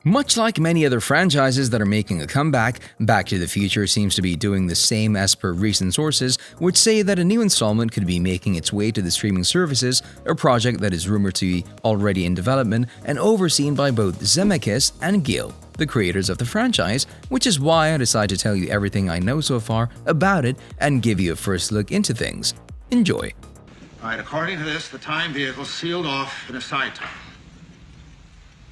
Much like many other franchises that are making a comeback, Back to the Future seems to be doing the same as per recent sources, which say that a new installment could be making its way to the streaming services, a project that is rumored to be already in development and overseen by both Zemeckis and Gale, the creators of the franchise, which is why I decided to tell you everything I know so far about it and give you a first look into things. Enjoy. All right, according to this, the time vehicle's sealed off in a side tunnel.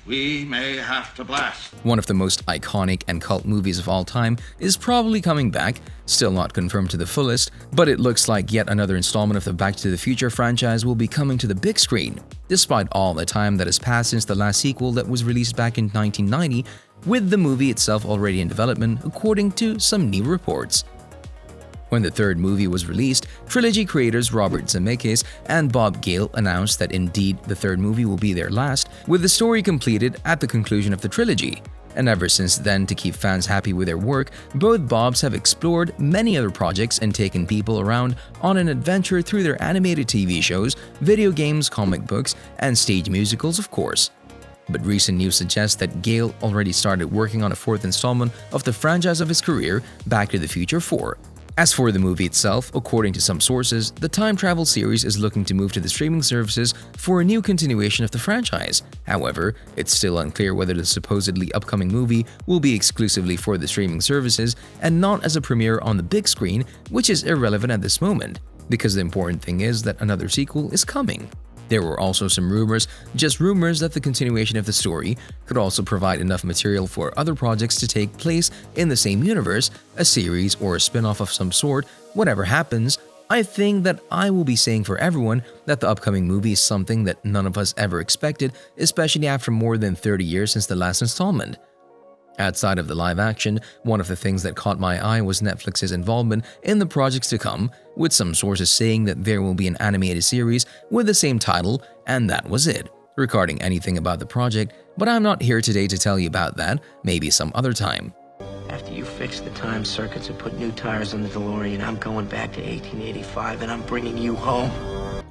We may have to blast. One of the most iconic and cult movies of all time is probably coming back, still not confirmed to the fullest, but it looks like yet another installment of the Back to the Future franchise will be coming to the big screen, despite all the time that has passed since the last sequel that was released back in 1990, with the movie itself already in development according to some new reports. When the third movie was released, trilogy creators Robert Zemeckis and Bob Gale announced that indeed the third movie will be their last, with the story completed at the conclusion of the trilogy. And ever since then, to keep fans happy with their work, both Bobs have explored many other projects and taken people around on an adventure through their animated TV shows, video games, comic books, and stage musicals, of course. But recent news suggests that Gale already started working on a fourth installment of the franchise of his career, Back to the Future 4. As for the movie itself, according to some sources, the time travel series is looking to move to the streaming services for a new continuation of the franchise. However, it's still unclear whether the supposedly upcoming movie will be exclusively for the streaming services and not as a premiere on the big screen, which is irrelevant at this moment, because the important thing is that another sequel is coming. There were also some rumors, just rumors, that the continuation of the story could also provide enough material for other projects to take place in the same universe, a series or a spin-off of some sort. Whatever happens, I think that I will be saying for everyone that the upcoming movie is something that none of us ever expected, especially after more than 30 years since the last installment. Outside of the live action, one of the things that caught my eye was Netflix's involvement in the projects to come, with some sources saying that there will be an animated series with the same title, and that was it, regarding anything about the project, but I'm not here today to tell you about that, maybe some other time. After you fix the time circuits and put new tires on the DeLorean, I'm going back to 1885 and I'm bringing you home.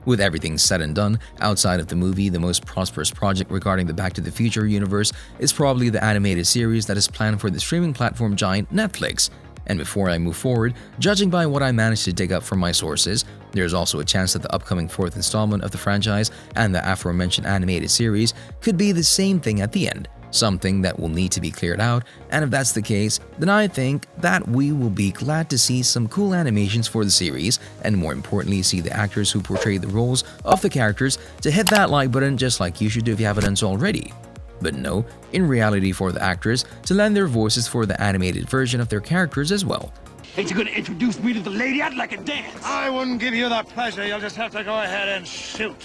With everything said and done, outside of the movie, the most prosperous project regarding the Back to the Future universe is probably the animated series that is planned for the streaming platform giant Netflix. And before I move forward, judging by what I managed to dig up from my sources, there's also a chance that the upcoming fourth installment of the franchise and the aforementioned animated series could be the same thing at the end, something that will need to be cleared out, and if that's the case, then I think that we will be glad to see some cool animations for the series, and more importantly, see the actors who portray the roles of the characters to hit that like button just like you should do if you haven't done so already. But no, in reality for the actors to lend their voices for the animated version of their characters as well. Ain't you gonna introduce me to the lady? I'd like a dance. I wouldn't give you the pleasure. You'll just have to go ahead and shoot.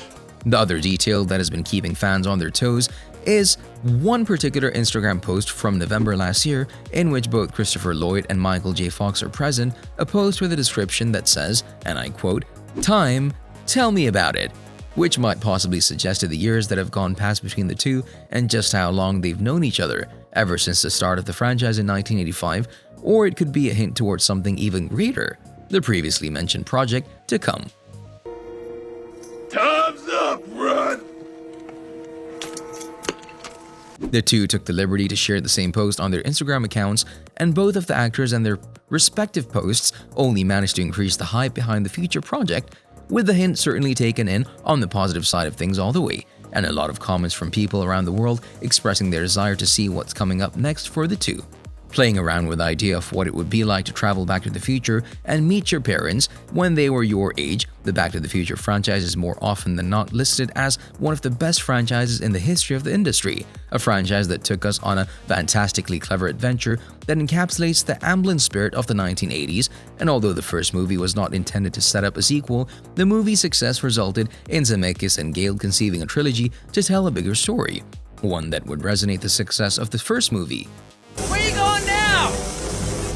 The other detail that has been keeping fans on their toes is one particular Instagram post from November last year in which both Christopher Lloyd and Michael J. Fox are present, a post with a description that says, and I quote, "Time, tell me about it," which might possibly suggest to the years that have gone past between the two and just how long they've known each other, ever since the start of the franchise in 1985, or it could be a hint towards something even greater, the previously mentioned project to come. Time's up, run! The two took the liberty to share the same post on their Instagram accounts, and both of the actors and their respective posts only managed to increase the hype behind the future project, with the hint certainly taken in on the positive side of things all the way, and a lot of comments from people around the world expressing their desire to see what's coming up next for the two. Playing around with the idea of what it would be like to travel back to the future and meet your parents when they were your age, the Back to the Future franchise is more often than not listed as one of the best franchises in the history of the industry, a franchise that took us on a fantastically clever adventure that encapsulates the ambulance spirit of the 1980s, and although the first movie was not intended to set up a sequel, the movie's success resulted in Zemeckis and Gale conceiving a trilogy to tell a bigger story, one that would resonate the success of the first movie. Where you going now?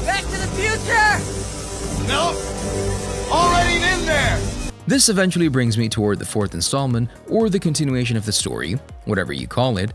Back to the future? Nope. Already been there. This eventually brings me toward the fourth installment, or the continuation of the story, whatever you call it.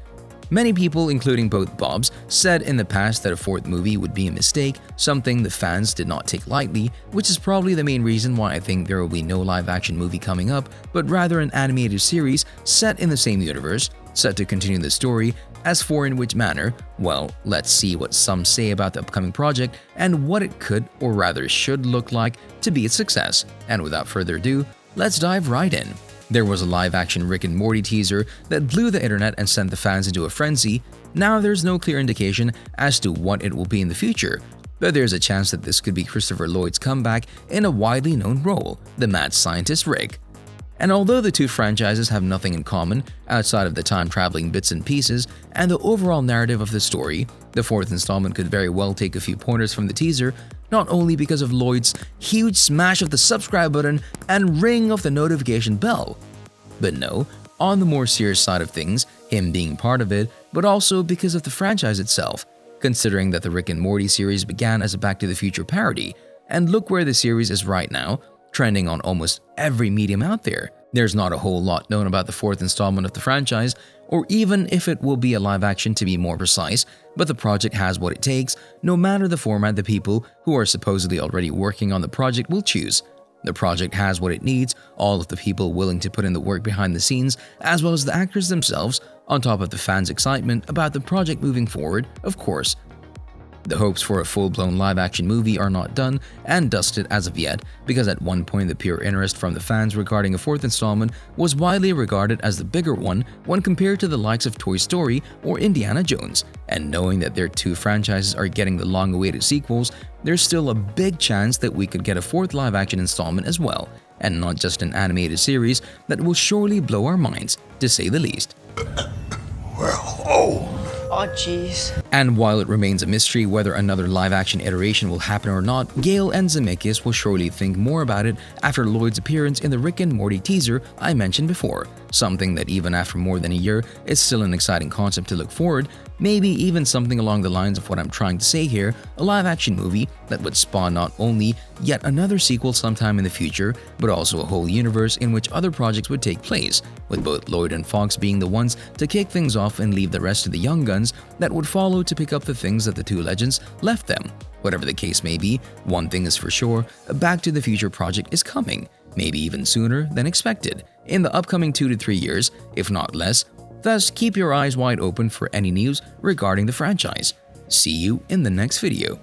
Many people, including both Bobs, said in the past that a fourth movie would be a mistake, something the fans did not take lightly, which is probably the main reason why I think there will be no live-action movie coming up, but rather an animated series set in the same universe, set to continue the story. As for in which manner, well, let's see what some say about the upcoming project and what it could, or rather should, look like to be a success. And without further ado, let's dive right in. There was a live-action Rick and Morty teaser that blew the internet and sent the fans into a frenzy. Now there's no clear indication as to what it will be in the future, but there's a chance that this could be Christopher Lloyd's comeback in a widely known role, the mad scientist Rick. And although the two franchises have nothing in common outside of the time-traveling bits and pieces and the overall narrative of the story, the fourth installment could very well take a few pointers from the teaser, not only because of Lloyd's huge smash of the subscribe button and ring of the notification bell, but no, on the more serious side of things, him being part of it, but also because of the franchise itself, considering that the Rick and Morty series began as a Back to the Future parody, and look where the series is right now, trending on almost every medium out there. There's not a whole lot known about the fourth installment of the franchise, or even if it will be a live action to be more precise, but the project has what it takes, no matter the format the people who are supposedly already working on the project will choose. The project has what it needs, all of the people willing to put in the work behind the scenes, as well as the actors themselves, on top of the fans' excitement about the project moving forward, of course. The hopes for a full-blown live-action movie are not done and dusted as of yet, because at one point the pure interest from the fans regarding a fourth installment was widely regarded as the bigger one when compared to the likes of Toy Story or Indiana Jones, and knowing that their two franchises are getting the long-awaited sequels, there's still a big chance that we could get a fourth live-action installment as well, and not just an animated series that will surely blow our minds, to say the least. Oh, jeez. And while it remains a mystery whether another live-action iteration will happen or not, Gale and Zemeckis will surely think more about it after Lloyd's appearance in the Rick and Morty teaser I mentioned before, something that even after more than a year is still an exciting concept to look forward, maybe even something along the lines of what I'm trying to say here, a live-action movie that would spawn not only yet another sequel sometime in the future, but also a whole universe in which other projects would take place, with both Lloyd and Fox being the ones to kick things off and leave the rest of the young guns that would follow to pick up the things that the two legends left them. Whatever the case may be, one thing is for sure, a Back to the Future project is coming, maybe even sooner than expected, in the upcoming 2 to 3 years, if not less. Thus, keep your eyes wide open for any news regarding the franchise. See you in the next video.